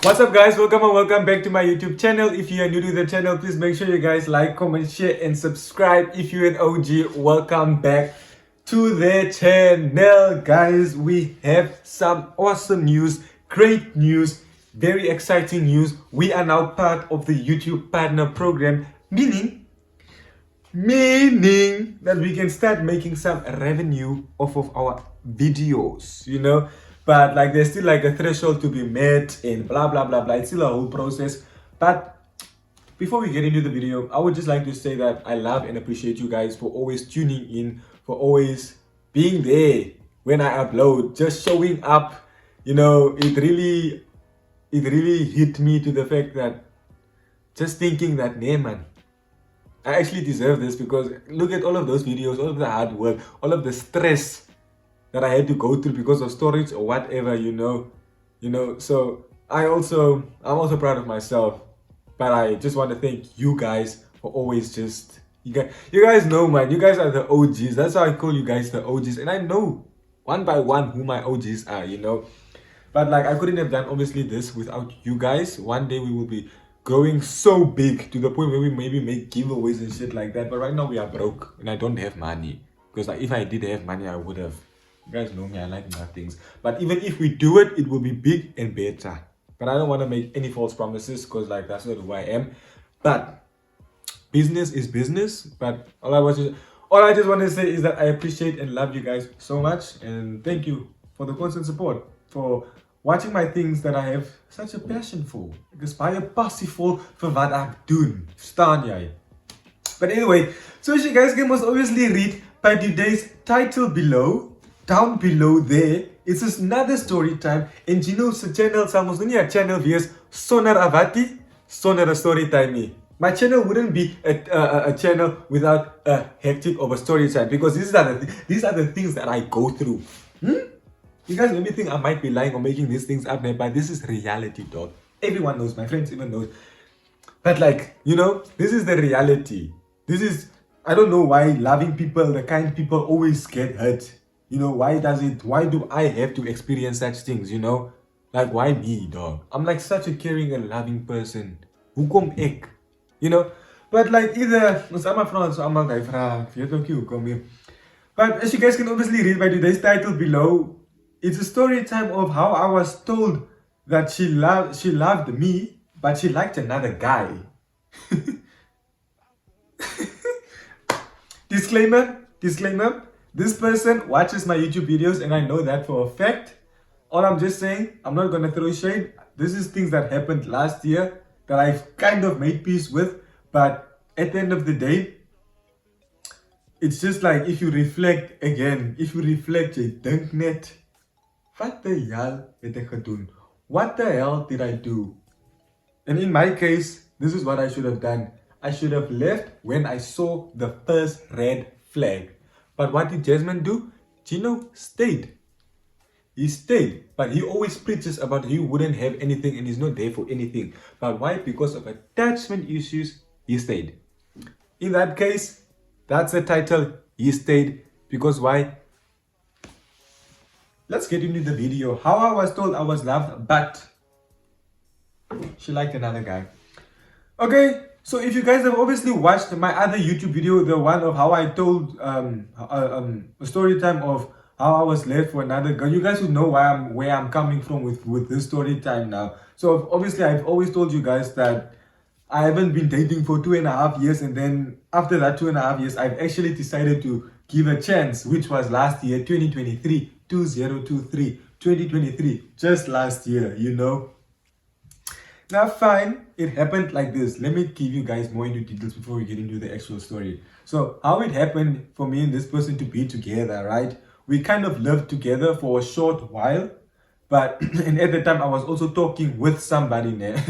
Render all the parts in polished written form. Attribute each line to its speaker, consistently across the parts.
Speaker 1: What's up guys, welcome and welcome back to my YouTube channel. If you are new to the channel, please make sure you guys like, comment, share and subscribe. If you're an OG, welcome back to the channel. Guys, we have some awesome news, great news, very exciting news. We are now part of the YouTube partner program, meaning that we can start making some revenue off of our videos, but like there's still like a threshold to be met and blah blah blah blah. It's still a whole process. But before we get into the video, I would just like to say that I love and appreciate you guys for always tuning in, for always being there when I upload, just showing up. It really hit me to the fact that just thinking that, nah man, I actually deserve this, because look at all of those videos, all of the hard work, all of the stress that I had to go through because of storage or whatever, So I'm also proud of myself, but I just want to thank you guys for always just, you guys know, man, you guys are the OGs. That's how I call you guys, the OGs, and I know one by one who my OGs are, But like, I couldn't have done obviously this without you guys. One day we will be growing so big to the point where we maybe make giveaways and shit like that. But right now we are broke and I don't have money. Because like, if I did have money, I would have. You guys know me, I like my things. But even if we do it, it will be big and better. But I don't want to make any false promises, because like that's not who I am. But business is business. But all I just want to say is that I appreciate and love you guys so much. And thank you for the constant support. For watching my things that I have such a passion for. Ek is baie passievol vir wat ek doen. Verstaan jy? But anyway, so as you guys can most obviously read by today's title below, down below there, it's just another story time. En Gino's channel sal mos nie 'n channel wees sonder 'n watie, sonder 'n story time nie. My channel wouldn't be a channel without a hectic of a story time, because these are the things that I go through. You guys maybe think I might be lying or making these things up there, but this is reality, dog. Everyone knows, my friends even knows. But like, this is the reality. I don't know why loving people, the kind people always get hurt. Why do I have to experience such things, Like, why me, dog? I'm like such a caring and loving person. Hoekom ek? But like, either, I'm France, I'm a guy, but as you guys can obviously read by today's title below, it's a story time of how I was told that she loved me, but she liked another guy. Disclaimer, this person watches my YouTube videos and I know that for a fact. All I'm just saying, I'm not gonna throw shade. This is things that happened last year that I've kind of made peace with, but at the end of the day, it's just like, if you reflect, jy dink net, what the hell het ek gedoen? What the hell did I do? And in my case, this is what I should have done. I should have left when I saw the first red flag. But what did Jasmine do? Gino stayed. He stayed, but he always preaches about he wouldn't have anything and he's not there for anything. But why? Because of attachment issues, he stayed. In that case, that's the title, he stayed. Because why? Let's get into the video. How I was told I was loved, but she liked another guy. Okay, so if you guys have obviously watched my other YouTube video, the one of how I told a story time of how I was left for another girl, you guys would know where I'm coming from with this story time now. So obviously I've always told you guys that I haven't been dating for 2.5 years, and then after that 2.5 years, I've actually decided to give a chance, which was last year, 2023, 2023, just last year, Now fine, it happened like this. Let me give you guys more into details before we get into the actual story. So how it happened for me and this person to be together, right? We kind of lived together for a short while, but and at the time I was also talking with somebody there.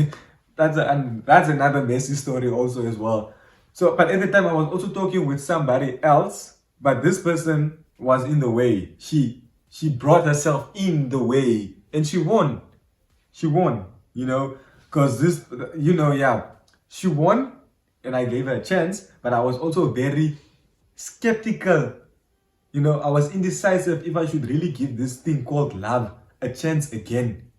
Speaker 1: That's another messy story also as well. So, but at the time I was also talking with somebody else, but this person was in the way. She brought herself in the way, and she won. Because this, she won, and I gave her a chance, but I was also very skeptical. I was indecisive if I should really give this thing called love a chance again.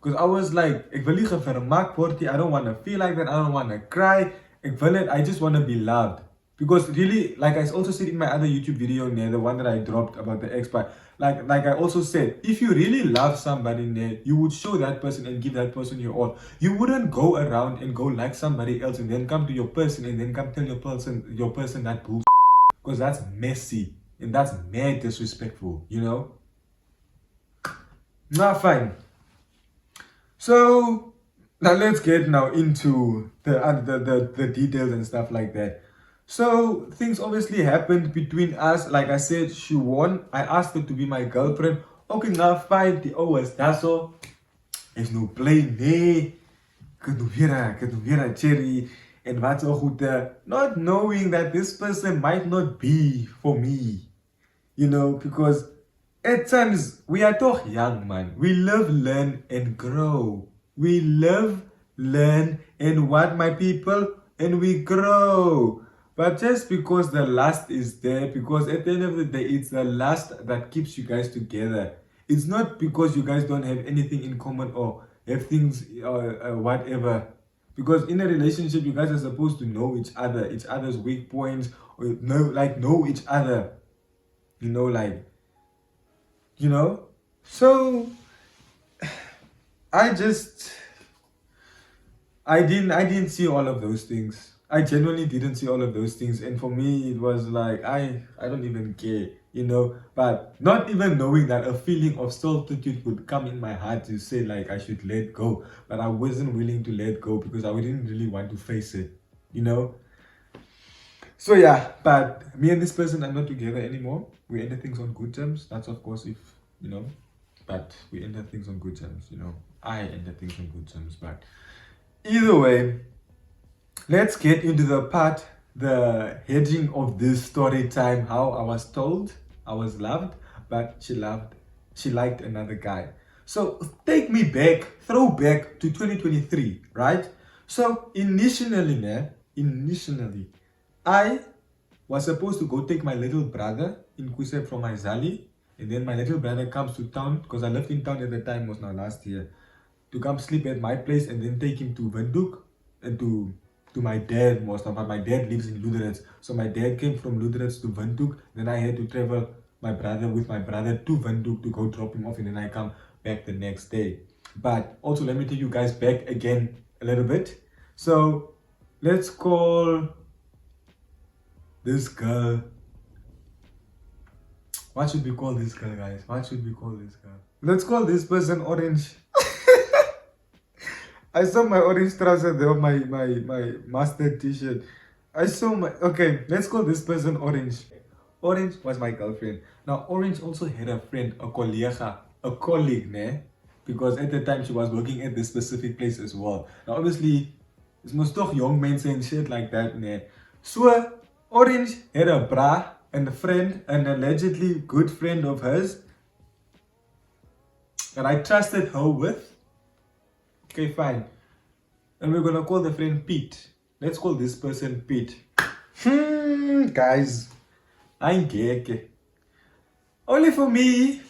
Speaker 1: Because I was like, ek wil nie gevermak word nie. I don't want to feel like that. I don't want to cry. I just want to be loved. Because really, like I also said in my other YouTube video, the one that I dropped about the ex, but like I also said, if you really love somebody, you would show that person and give that person your all. You wouldn't go around and go like somebody else and then come to your person and then come tell your person that bullshit. Because that's messy and that's mad disrespectful, you know? Nah, fine. So now let's get now into the details and stuff like that. So things obviously happened between us. Like I said, she won. I asked her to be my girlfriend. Okay, now fine. The always that's all. There's no play, nee. Could weer a cherry and what's all good. Not knowing that this person might not be for me. You know, because at times we are toch young, man. We live, learn, and grow. We live, learn, and what, my people? And we grow. But just because the lust is there, because at the end of the day, it's the lust that keeps you guys together. It's not because you guys don't have anything in common or have things, whatever. Because in a relationship, you guys are supposed to know each other's weak points, or know each other. You know, so I didn't see all of those things. I genuinely didn't see all of those things, and for me it was like I don't even care, you know. But not even knowing that a feeling of solitude would come in my heart to say like I should let go, but I wasn't willing to let go because I didn't really want to face it, you know. So yeah, but me and this person are not together anymore. We ended things on good terms. That's of course if, you know, but we ended things on good terms, you know. I ended things on good terms, but either way, let's get into the heading of this story time, how I was told I was loved, but she liked another guy. So take me back, throw back to 2023, right? So initially, I was supposed to go take my little brother in Kuse from Izali, and then my little brother comes to town, because I lived in town at the time, was now last year, to come sleep at my place and then take him to Windhoek and to my dad most of. But my dad lives in Luderitz, so my dad came from Luderitz to Windhoek. Then I had to travel with my brother to Windhoek to go drop him off, and then I come back the next day. But also let me take you guys back again a little bit. So let's call this girl. What should we call this girl, guys? What should we call this girl? Let's call this person Orange. I saw my orange trouser there, my mustard t-shirt. Okay, let's call this person Orange. Orange was my girlfriend. Now, Orange also had a friend, a colleague, ne? Because at the time she was working at this specific place as well. Now, obviously, it's most toch young men saying shit like that, ne? So, Orange had a bra and a friend, an allegedly good friend of hers, that I trusted her with. Okay, fine. And we're gonna call the friend Pete. Let's call this person Pete. Guys, I'm gay. Only for me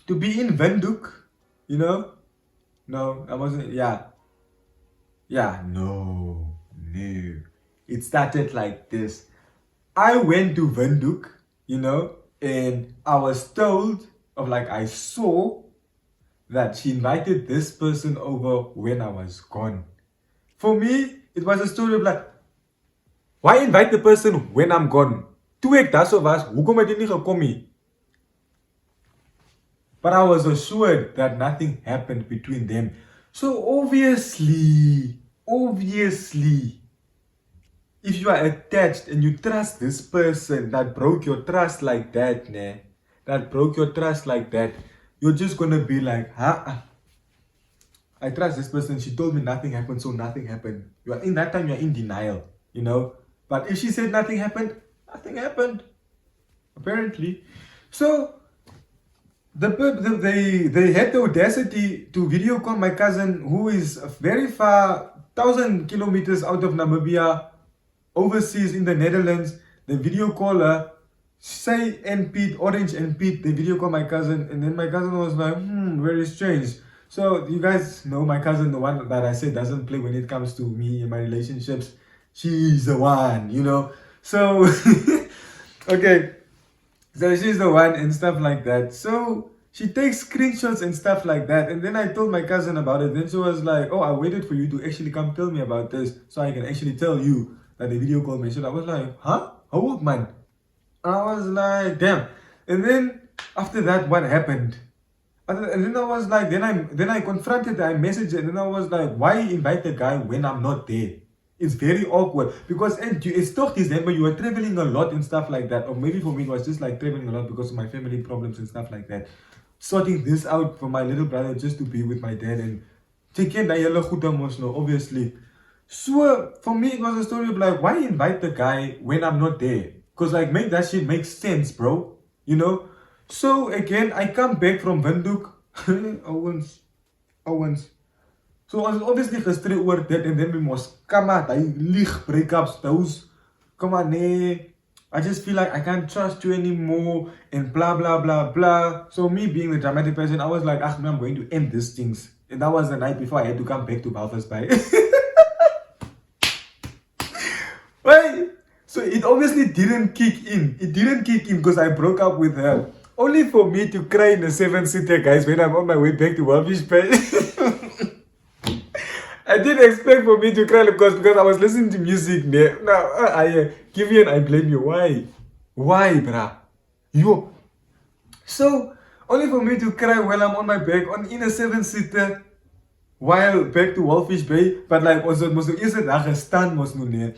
Speaker 1: to be in Windhoek, you know? No, I wasn't. Yeah, no. It started like this. I went to Windhoek, you know, and I was told I saw that she invited this person over when I was gone. For me, it was a story of like, why invite the person when I'm gone? Toe ek daarso was, hoekom het jy nie gekom nie? But I was assured that nothing happened between them. So obviously, if you are attached and you trust this person that broke your trust like that, you're just gonna be like, I trust this person. She told me nothing happened, so nothing happened. You're in denial, you know. But if she said nothing happened, nothing happened, apparently. So they had the audacity to video call my cousin, who is very far, 1,000 kilometers out of Namibia, overseas in the Netherlands. The video call her, Orange and Pete, they video call my cousin, and then my cousin was like, very strange. So you guys know my cousin, the one that I said doesn't play when it comes to me and my relationships. She's the one, you know. So okay, so she's the one and stuff like that. So she takes screenshots and stuff like that. And then I told my cousin about it. Then she was like, "Oh, I waited for you to actually come tell me about this so I can actually tell you that the video call mentioned." I was like, "Huh? How old, man?" I was like, "Damn." And then after that, what happened? And then I was like, then I confronted her, I messaged her, and then I was like, why invite the guy when I'm not there? It's very awkward because it's still December, you were traveling a lot and stuff like that. Or maybe for me it was just like traveling a lot because of my family problems and stuff like that. Sorting this out for my little brother just to be with my dad and take care of the goed emotional, obviously. So for me it was a story of like, why invite the guy when I'm not there? Because like make that shit make sense, bro. You know? So again, I come back from Windhoek. Owens. So I was obviously frustrated over that and then we must come out. I leak breakups, those. Come on, nee. I just feel like I can't trust you anymore and blah blah blah blah. So me being the dramatic person, I was like, ah man, I'm going to end these things. And that was the night before I had to come back to Belfast by. Right? So it obviously didn't kick in. It didn't kick in because I broke up with her. Only for me to cry in a 7-seater, guys, when I'm on my way back to Walvish Bay. I didn't expect for me to cry because I was listening to music there. Now, I give you and I blame you. Why? Why, bruh? Yo. So, only for me to cry while I'm on my back in a 7-seater while back to Walfish Bay. But like, was het moest eerst dag gestaan moest nu nee.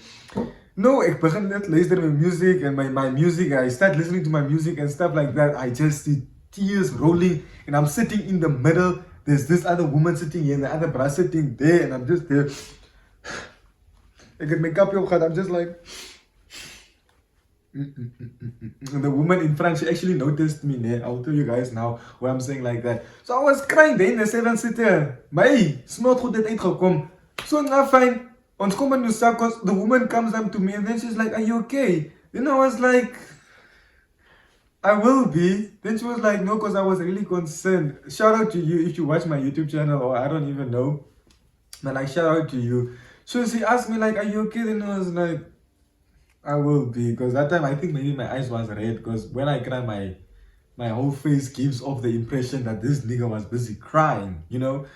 Speaker 1: No, ik begin net luisteren met music and my music. I start listening to my music and stuff like that. I just see tears rolling and I'm sitting in the middle. There's this other woman sitting here and the other bra sitting there and I'm just there. I get my kapje opgehad. I'm just like. And the woman in front, she actually noticed me there. I'll tell you guys now why I'm saying like that. So I was crying there in the 7-seater. Maar hey, snot goed dit uitgekom. So now fine. Ons kom in Lusakos, the woman comes up to me and then she's like, are you okay? Then I was like, I will be. Then she was like, no, because I was really concerned. Shout out to you if you watch my YouTube channel or I don't even know. But like, shout out to you. So she asked me like, are you okay? Then I was like, I will be. Because that time I think maybe my eyes was red because when I cry, my whole face gives off the impression that this nigga was busy crying, you know?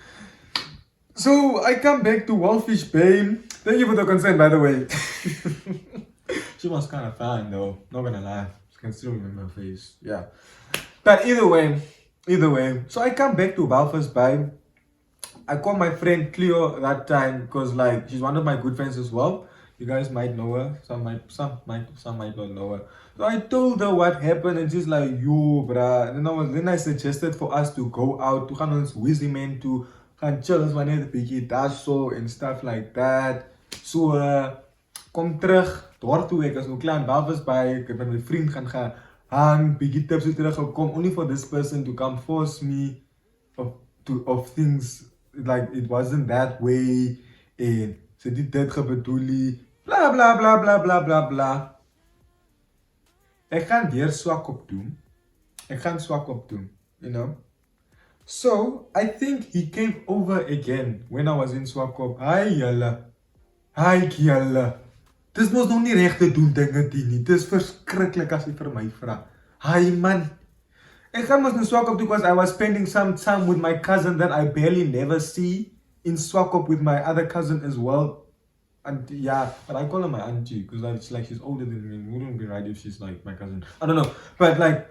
Speaker 1: So I come back to Walfish Bay. Thank you for the consent, by the way. She was kind of fine though, not gonna lie. She can still remember her face. Yeah. But either way. So I come back to Belfast Bay. I call my friend Cleo that time because like she's one of my good friends as well. You guys might know her. Some might not know her. So I told her what happened and she's like, yo, bruh. And then I suggested for us to go out to gaan ons Wizzy Man to gaan chill as wanneer 'n bietjie daarso and stuff like that. So kom terug daar toe ek as nou klaar in Belfast by ek het met my vriend gaan hang bietjie tips het teruggekom only for this person to come force me of things like it wasn't that way en sy het dit gebedoel nie bla bla bla bla bla bla bla. Ek gaan weer swak op doen. You know. So, I think he came over again when I was in Swakop. Hi, Jalla. Hi, Kiala. Dis mos nog nie reg te doen dinge die nie. Dis verskriklik as jy vir my vra. Hi, man. Ek gaan mos in Swakop because I was spending some time with my cousin that I barely never see in Swakop with my other cousin as well. And yeah, but I call her my auntie because like she's older than me. It wouldn't be right if she's like my cousin. I don't know. But like,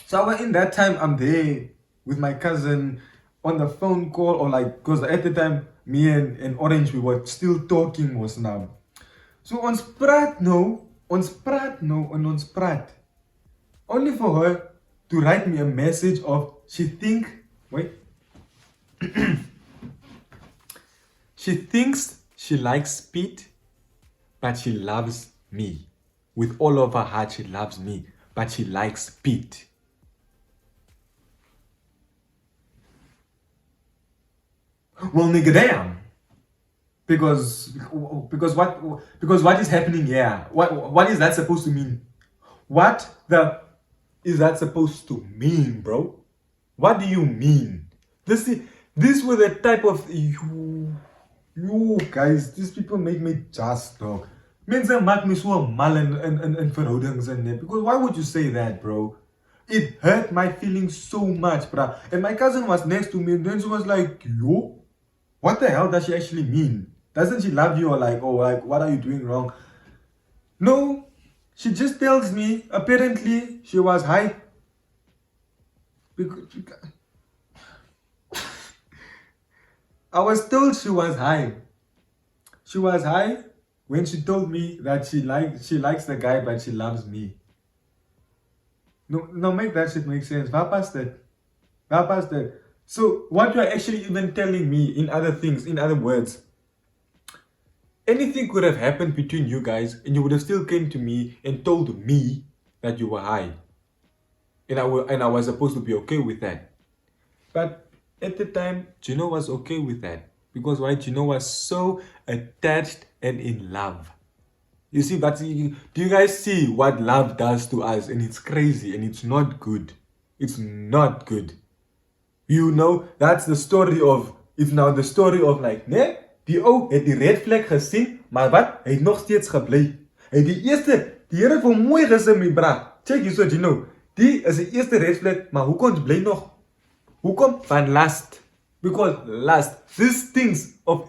Speaker 1: so in that time, I'm there with my cousin on the phone call or like, because at the time, me and Orange, we were still talking was now. So ons praat nou. Only for her to write me a message of, she thinks she likes Pete, but she loves me. With all of her heart, she loves me, but she likes Pete. Well, nigga, damn. Because what is happening here? What is that supposed to mean? What is that supposed to mean, bro? What do you mean? These were the type of you guys, these people make me just dog. Mensen maak me so mal in verhoudings en net. Because why would you say that, bro? It hurt my feelings so much, bro. And my cousin was next to me, and then she was like, yo, what the hell does she actually mean? Doesn't she love you, or like, oh, like, what are you doing wrong? No, she just tells me, apparently, she was high. Because I was told she was high. She was high when she told me that she likes the guy, but she loves me. No, make that shit make sense. Waar past that? Waar past that? So what you're actually even telling me, in other words, anything could have happened between you guys, and you would have still came to me and told me that you were high, and I was supposed to be okay with that. But at the time, Gino was okay with that. Because why? Gino was so attached and in love. You see, but do you guys see what love does to us? And it's crazy and it's not good. It's not good. You know, that's the story of, it's now the story of like, nee, die ou het die red flag gesien, maar wat? Hy het nog steeds gebly. Hy die Here het hom mooi gesien, my bra. Check hierso, Gino. Die is die eerste red flag, maar hoekom bly nog? Hoekom? Van lust. Because lust. These things of...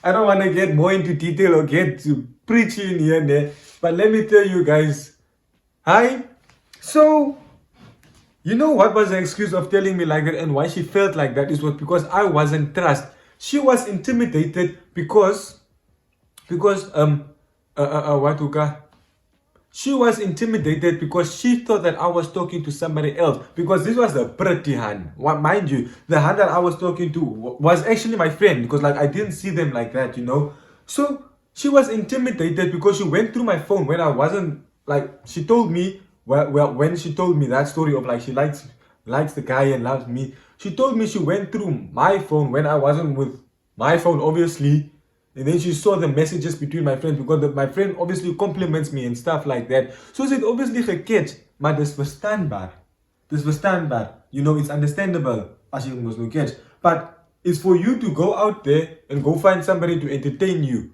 Speaker 1: I don't want to get more into detail or get to preaching here and there. But let me tell you guys. Hi. So, you know what was the excuse of telling me like that, and why she felt like that? It was because I wasn't trust. She was intimidated because she was intimidated because she thought that I was talking to somebody else. Because this was a pretty hand. Mind you, the hand that I was talking to was actually my friend. Because like I didn't see them like that, you know. So she was intimidated because she went through my phone when I wasn't, like, she told me, well, when she told me that story of like she likes the guy and loves me. She told me she went through my phone when I wasn't with my phone, obviously. And then she saw the messages between my friends because my friend obviously compliments me and stuff like that. So she obviously geketch, maar dis verstaanbaar. Dis verstaanbaar. You know, it's understandable as you must not catch. But it's for you to go out there and go find somebody to entertain you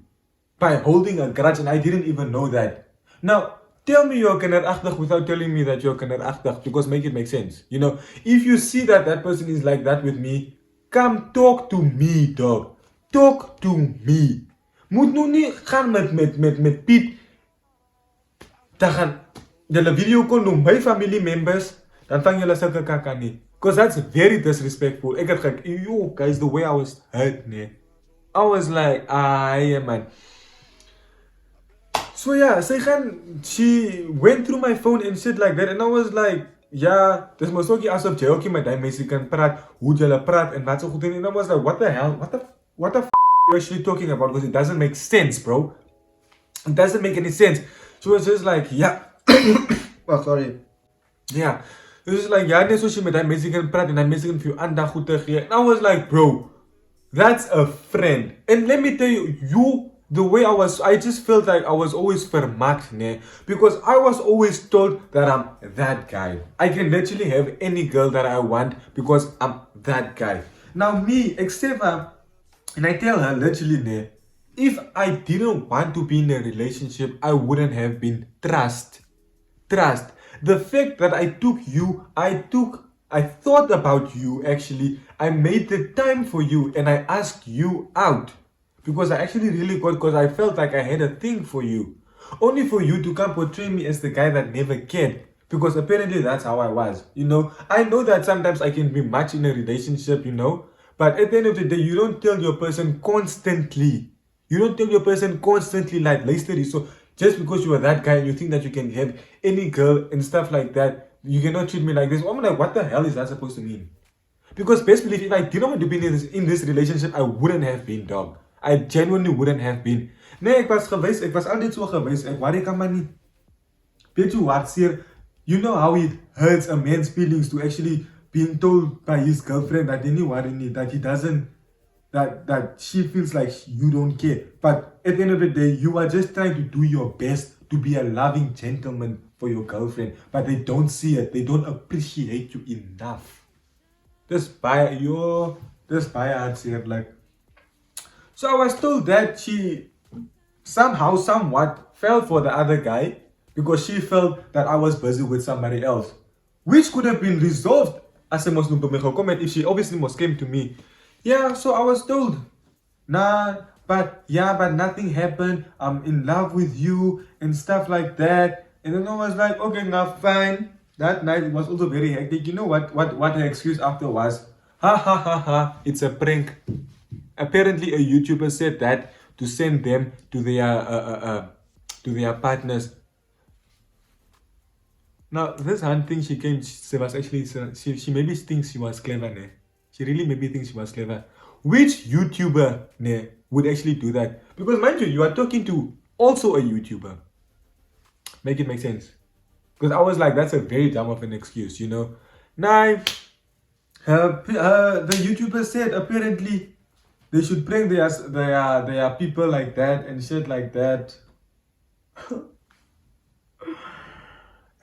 Speaker 1: by holding a grudge, and I didn't even know that. Now, tell me you're kinderachtig without telling me that you're kinderachtig, because make it make sense. You know, if you see that that person is like that with me, come talk to me, dog. Talk to me. Moet nou nie gaan met Piet. Dan gaan julle video call noem my family members. Dan vang julle sulke kaka nie. Because that's very disrespectful. Ek het yo guys, the way I was hurt, nee. I was like, yeah man. So yeah, she went through my phone and shit like that, and I was like, ja, dis mos ook nie asof jy ook met daai mense kan praat, hoe julle praat en wat so goed, en I was like, what the hell? What the f are you actually talking about? Because it doesn't make sense, bro. It doesn't make any sense. She was just like, yeah. Oh, sorry. Yeah. It was like, ja, net so she met daai mense kan praat en daai mense kan vir jou aandag goed te gee. And I was like, bro, that's a friend. And let me tell you, the way I just felt like I was always vermaakt, nee? Because I was always told that I'm that guy. I can literally have any girl that I want because I'm that guy. Now me, except and I tell her literally, nee, if I didn't want to be in a relationship, I wouldn't have been trust. The fact that I took you, I thought about you actually. I made the time for you and I asked you out. Because I actually really got, because I felt like I had a thing for you. Only for you to come portray me as the guy that never cared. Because apparently that's how I was, you know. I know that sometimes I can be much in a relationship, you know. But at the end of the day, you don't tell your person constantly. You don't tell your person constantly like, luister, so just because you are that guy and you think that you can have any girl and stuff like that, you cannot treat me like this. I'm like, what the hell is that supposed to mean? Because best believe, if I didn't want to be in this relationship, I wouldn't have been, dog. I genuinely wouldn't have been. Nee, ek was altyd so gewys. Ek worry kan maar nie. Weet jy wat seer? You know how it hurts a man's feelings to actually being told by his girlfriend that that she feels like you don't care. But at the end of the day, you are just trying to do your best to be a loving gentleman for your girlfriend. But they don't see it. They don't appreciate you enough. this buyer here, like, so I was told that she somehow, somewhat fell for the other guy because she felt that I was busy with somebody else, which could have been resolved as a Muslim comment if she obviously must came to me. Yeah, so I was told, nah, but yeah, but nothing happened. I'm in love with you and stuff like that. And then I was like, okay, now fine. That night it was also very hectic. You know what her excuse after was? Ha ha ha ha, it's a prank. Apparently, a YouTuber said that to send them to their partners. Now, this hunting she came, she was actually she maybe thinks she was clever, ne? She really maybe thinks she was clever. Which YouTuber ne would actually do that? Because mind you, you are talking to also a YouTuber. Make it make sense. Because I was like, that's a very dumb of an excuse, you know. Now, the YouTuber said apparently they should prank their people like that and shit like that.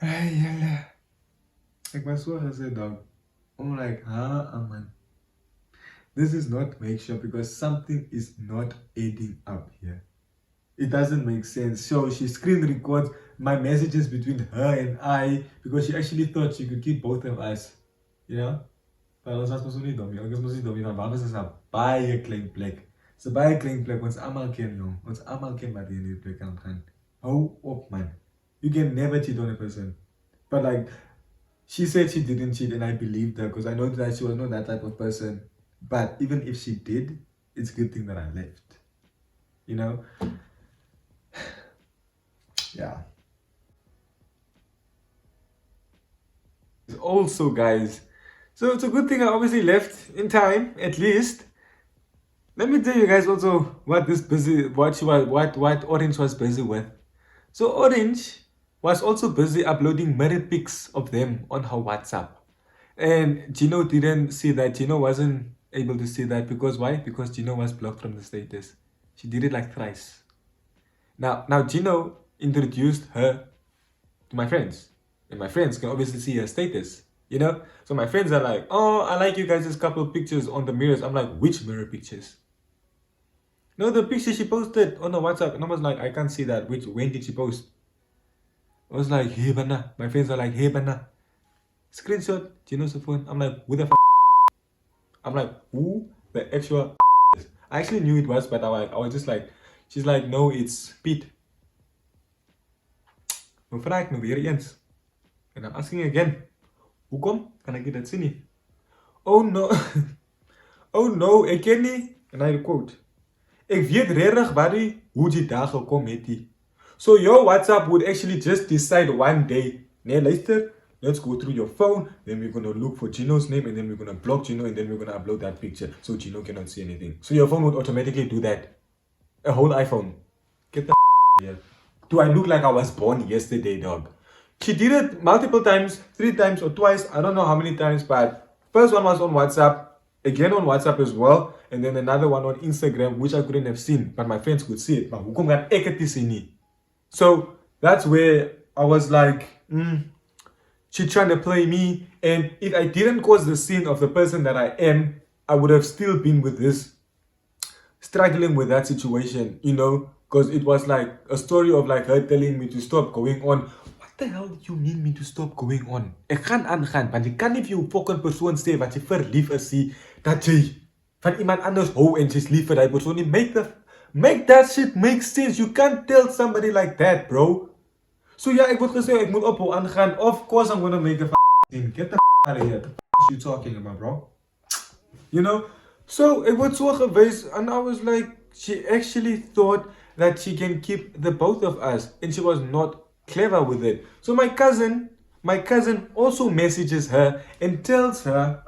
Speaker 1: Ay, like my soul has said, dog. I'm like, man. This is not make sure because something is not adding up here. It doesn't make sense. So she screen records my messages between her and I because she actually thought she could keep both of us. You know? Maar ons was mos nie dom nie. Ons mos nie dom nie. Waar was 'n baie klein plek. Dis 'n baie klein plek. Ons almal ken jong. Ons almal ken wat hierdie plek kan gaan. Hou op man. You can never cheat on a person. But like she said she didn't cheat and I believed her because I know that she was not that type of person. But even if she did, it's a good thing that I left. You know? Yeah. Also, guys, so it's a good thing I obviously left in time, at least. Let me tell you guys also what Orange was busy with. So Orange was also busy uploading mirror pics of them on her WhatsApp. And Gino didn't see that. Gino wasn't able to see that because why? Because Gino was blocked from the status. She did it like thrice. Now Gino introduced her to my friends. And my friends can obviously see her status, you know? So my friends are like, oh, I like you guys' couple of pictures on the mirrors. I'm like, which mirror pictures? No, the picture she posted on the WhatsApp. And I was like, I can't see that. When did she post? I was like, hey, bana. My friends are like, hey, bana. Screenshot, Gino's phone. I'm like, who the f? I'm like, who the actual is? I actually knew it was, but I was just like, she's like, no, it's Pete. Nou vraag ik me weer eens. And I'm asking again, hoekom kan ik dit zien niet? Oh no, oh no, ik ken niet. En I quote, ik weet regtig waarom hoe die daar gekomen het die. So your WhatsApp would actually just decide one day, nee luister, let's go through your phone, then we're gonna look for Gino's name and then we're gonna block Gino and then we're gonna upload that picture so Gino cannot see anything. So your phone would automatically do that. A whole iPhone. Get the here. Do I look like I was born yesterday, dog? She did it multiple times, 3 times or twice, I don't know how many times, but first one was on WhatsApp, again on WhatsApp as well, and then another one on Instagram, which I couldn't have seen, but my friends could see it. But hoekom gaan ek het nie sien nie? So that's where I was like, she trying to play me, and if I didn't cause the scene of the person that I am, I would have still been with this, struggling with that situation, you know, because it was like a story of like her telling me to stop going on. What the hell do you mean me to stop going on? Ek gaan aangaan, want jy kan nie vir jou fucking persoon sê wat jy verlief is sê, dat jy van iemand anders hou en jy's lief vir die persoon nie. Make that shit make sense. You can't tell somebody like that, bro. So ja, ek word gesê ek moet ophou aangaan. Of course I'm gonna make a scene. Get the out of here. What the are you talking about, bro? You know? So ek word so gewys and I was like, she actually thought that she can keep the both of us and she was not clever with it. So my cousin also messages her and tells her,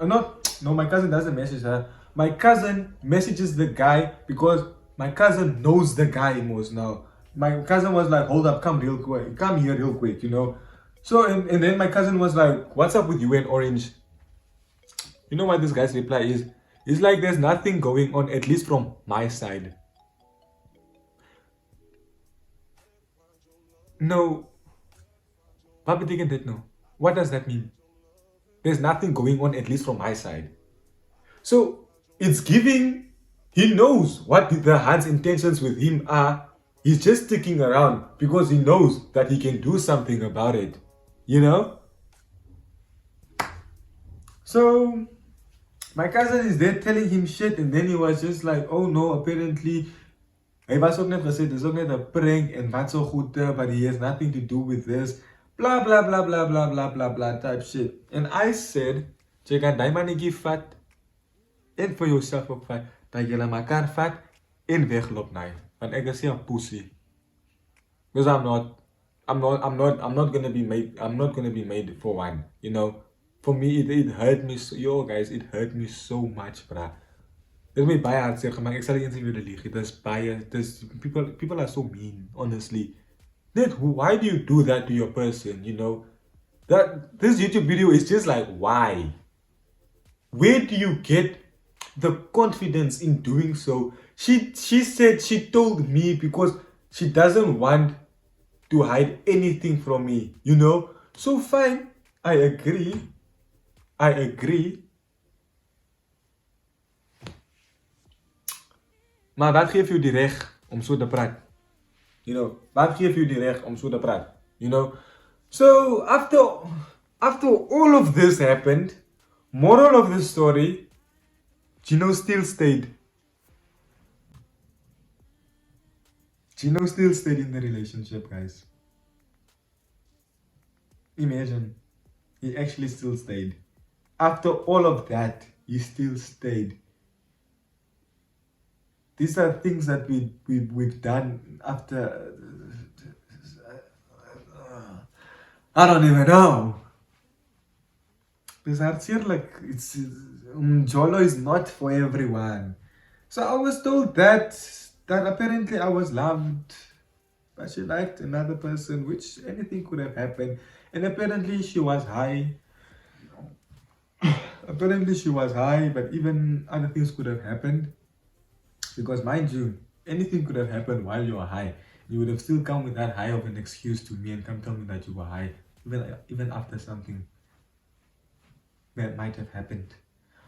Speaker 1: my cousin doesn't message her. My cousin messages the guy because my cousin knows the guy most now. My cousin was like, hold up, come here real quick, you know. So and then my cousin was like, what's up with you and Orange? You know what this guy's reply is? It's like there's nothing going on, at least from my side. No. Wat betekent dit nou? What does that mean? There's nothing going on, at least from my side. So it's giving, he knows what the Hans' intentions with him are. He's just sticking around because he knows that he can do something about it. You know? So my cousin is there telling him shit, and then he was just like, oh no, apparently hy was ook net gesê dis ook net 'n prank en wat so goed, but he has nothing to do with this. Blah blah blah blah blah blah blah blah type shit. And I said, jy kan daai mannetjie vat en vir jouself opvat dat jy mekaar vat en wegloop na hy. Want ek is nie 'n pussy. Because I'm not gonna be made. I'm not gonna be made for one. You know, for me it hurt me. So, yo guys, it hurt me so much, bruh. Dit my baie hartseer gemaak. Ek sal nie eens weer lieg. Dis baie. Dis people are so mean, honestly. Net why do you do that to your person? You know, that this YouTube video is just like why. Where do you get the confidence in doing so? She said she told me because she doesn't want to hide anything from me, you know? So fine, I agree. Maar wat geef jou die reg om so te praat? You know, wat geef jou die reg om so te praat? You know? So after all of this happened, moral of the story, Gino still stayed. Gino still stayed in the relationship, guys. Imagine, he actually still stayed. After all of that, he still stayed. These are things that we've done after. I don't even know. Because it's Jolo is not for everyone. So I was told that apparently I was loved, but she liked another person, which anything could have happened. And apparently she was high. But even other things could have happened. Because mind you, anything could have happened while you were high. You would have still come with that high of an excuse to me and come tell me that you were high, even after something that might have happened.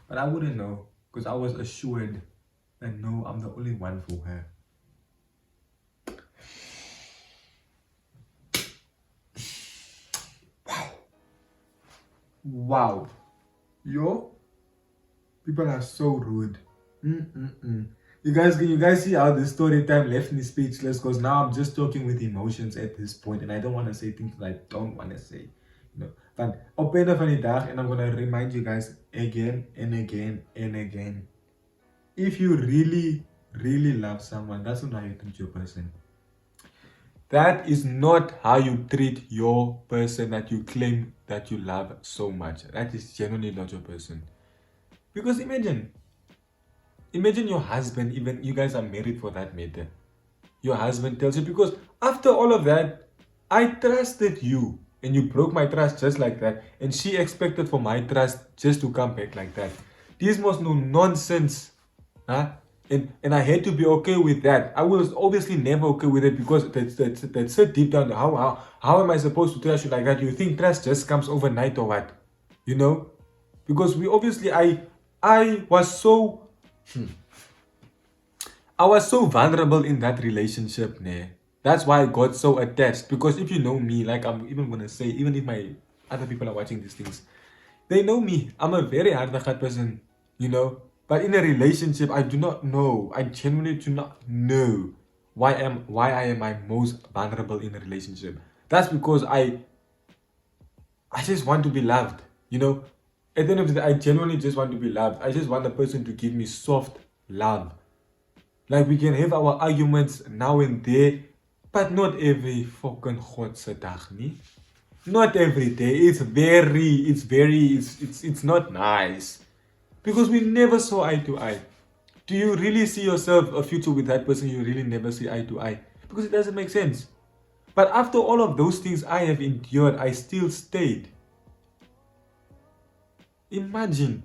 Speaker 1: But I wouldn't know, because I was assured that no, I'm the only one for her. Wow. Yo, people are so rude. You guys see how the story time left me speechless, because now I'm just talking with emotions at this point and I don't want to say things that I don't want to say. You know, but op einde van die dag, and I'm gonna remind you guys again and again and again. If you really, really love someone, that's not how you treat your person. That is not how you treat your person that you claim that you love so much. That is genuinely not your person. Because imagine your husband, even you guys are married for that matter. Your husband tells you, because after all of that, I trusted you and you broke my trust just like that. And she expected for my trust just to come back like that. This was no nonsense. Huh? And I had to be okay with that. I was obviously never okay with it, because that's so deep down. How am I supposed to trust you like that? You think trust just comes overnight or what? You know? Because we obviously, I was so vulnerable in that relationship, ne? That's why I got so attached. Because if you know me, like I'm even gonna say, even if my other people are watching these things, they know me. I'm a very hard-hearted person, you know. But in a relationship, I do not know. I genuinely do not know why I am my most vulnerable in a relationship. That's because I just want to be loved, you know. At the end of the day, I genuinely just want to be loved. I just want the person to give me soft love. Like, we can have our arguments now and there, but not every fucking godse dag, nie? Not every day. It's not nice. Because we never saw eye to eye. Do you really see yourself a future with that person you really never see eye to eye? Because it doesn't make sense. But after all of those things I have endured, I still stayed. Imagine.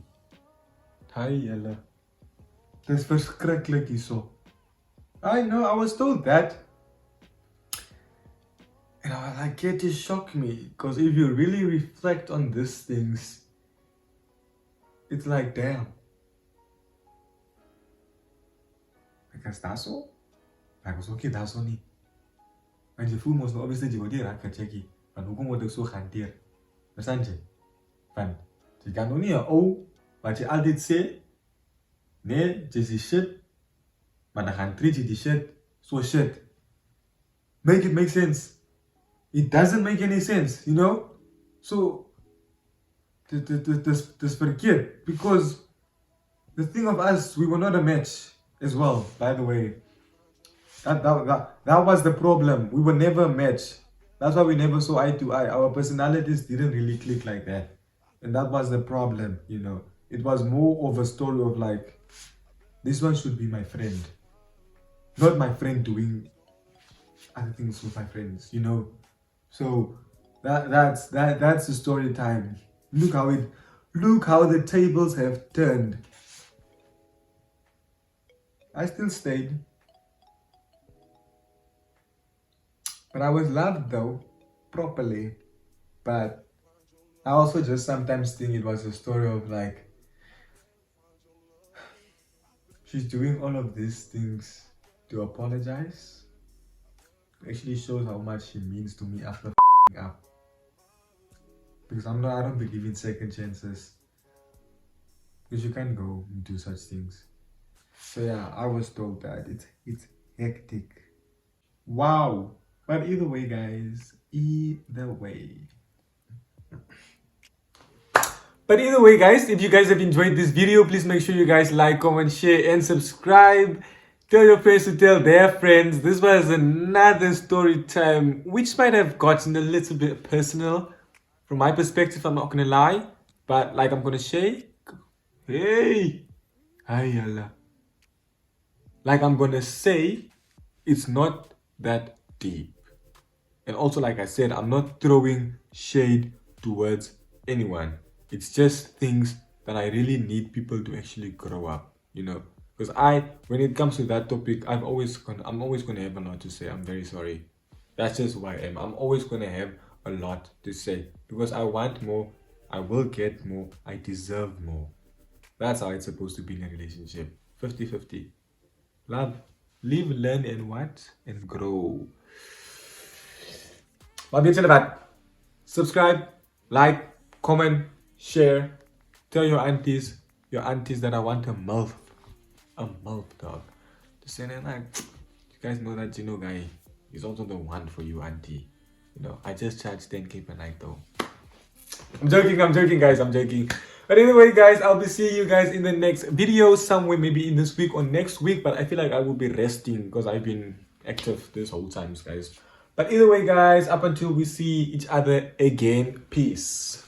Speaker 1: Hi, Yella. Dis verskriklik hierso. I know, I was told that. And I was like, it just shocked me. Because if you really reflect on these things, it's like, damn. Because that's all. Like, was okay, that's only. And the food was obviously the body rack a checky. And who come so handy. Verstaan Van, je kan nog niet wat je altijd zei. Nee, het is die shit. Maar dan gaan treat je die shit so shit. Make it make sense. It doesn't make any sense, you know? So, this verkeerd. Because the thing of us, we were not a match as well, by the way. That was the problem. We were never a match. That's why we never saw eye to eye. Our personalities didn't really click like that. And that was the problem, you know. It was more of a story of like, this one should be my friend. Not my friend doing other things with my friends, you know. So that's the story time. Look how the tables have turned. I still stayed. But I was loved though, properly. But I also just sometimes think it was a story of like, she's doing all of these things to apologize. It actually shows how much she means to me after up. Because I don't believe in second chances. Because you can't go and do such things. So yeah, I was told that it's hectic. Wow. But either way, guys, either way. But either way, guys, if you guys have enjoyed this video, please make sure you guys like, comment, share, and subscribe. Tell your friends to tell their friends. This was another story time, which might have gotten a little bit personal. From my perspective, I'm not gonna lie. But like I'm gonna say, hey, hi Allah. Like I'm gonna say, it's not that deep. And also, like I said, I'm not throwing shade towards anyone. It's just things that I really need people to actually grow up, you know. Because when it comes to that topic, I'm always gonna have a lot to say. I'm very sorry. That's just who I am. I'm always gonna have a lot to say because I want more. I will get more. I deserve more. That's how it's supposed to be in a relationship. 50-50. Love, live, learn, and what? And grow. Maar weet jullie wat? Subscribe, like, comment, share. Tell your aunties that I want a MILF. A MILF dog. Just say that like, you guys know that Gino guy is also the one for you, auntie. You know, I just charge 10k per night though. I'm joking guys, I'm joking. But anyway guys, I'll be seeing you guys in the next video somewhere maybe in this week or next week. But I feel like I will be resting because I've been active this whole time, guys. But either way guys, up until we see each other again, peace.